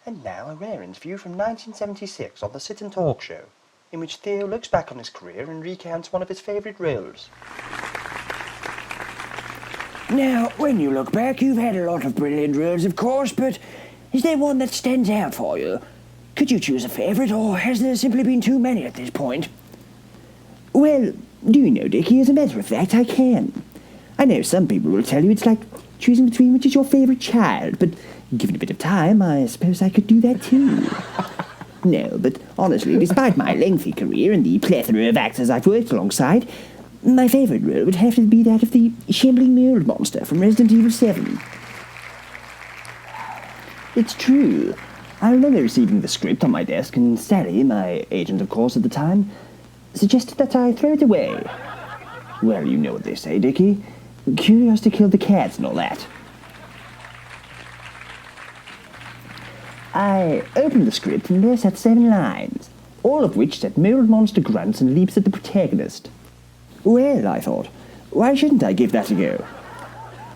And now a rare interview from 1976 on the Sit and Talk show, in which Theo looks back on his career and recounts one of his favourite roles. Now, when you look back, you've had a lot of brilliant roles, of course, but is there one that stands out for you? Could you choose a favourite, or has there simply been too many at this point? Well, do you know, Dickie, as a matter of fact, I can. I know some people will tell you it's like choosing between which is your favourite child, but given a bit of time, I suppose I could do that too. No, but honestly, despite my lengthy career and the plethora of actors I've worked alongside, my favourite role would have to be that of the shembling meyld monster from Resident Evil 7. It's true. I remember receiving the script on my desk, and Sally, my agent of course at the time, suggested that I throw it away. Well, you know what they say, Dickie. Curiosity killed the cats and all that. I opened the script and there sat 7 lines, all of which said meyld monster grunts and leaps at the protagonist. Well, I thought, why shouldn't I give that a go?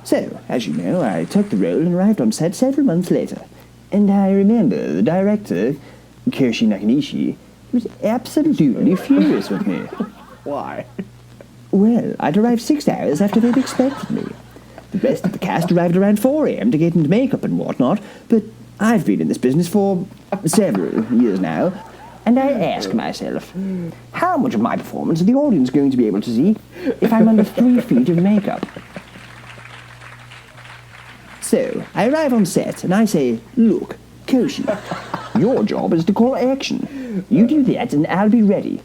So, as you know, I took the role and arrived on set several months later. And I remember the director, Koshi Nakanishi, was absolutely furious with me. Why? Well, I'd arrived 6 hours after they'd expected me. The rest of the cast arrived around 4 a.m. to get into makeup and whatnot, but I've been in this business for several years now, and I ask myself, how much of my performance are the audience going to be able to see if I'm under 3 feet of makeup? So, I arrive on set and I say, look, Koshi, your job is to call action. You do that and I'll be ready.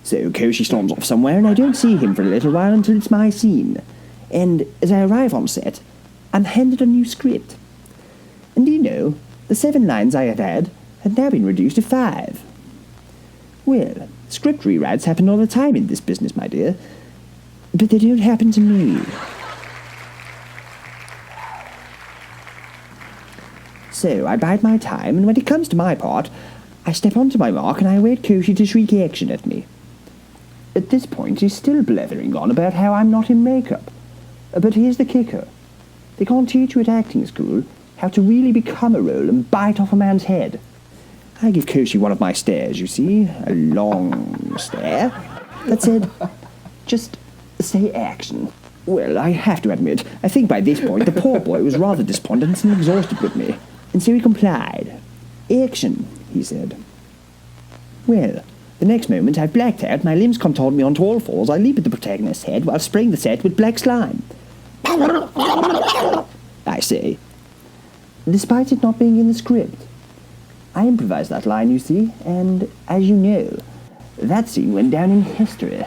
So Koshi storms off somewhere and I don't see him for a little while until it's my scene. And as I arrive on set, I'm handed a new script. And do you know, the 7 lines I had now been reduced to 5. Well, script rewrites happen all the time in this business, my dear. But they don't happen to me. So I bide my time, and when it comes to my part, I step onto my mark and I wait Koshi to shriek action at me. At this point, he's still blethering on about how I'm not in makeup. But here's the kicker. They can't teach you at acting school how to really become a role and bite off a man's head. I give Koshi one of my stares, you see, a long stare, that said, just say action. Well, I have to admit, I think by this point the poor boy was rather despondent and exhausted with me, and so he complied. Action, he said. Well, the next moment I've blacked out, my limbs contort me onto all fours, I leap at the protagonist's head while spraying the set with black slime. I say, despite it not being in the script. I improvised that line, you see, and as you know, that scene went down in history.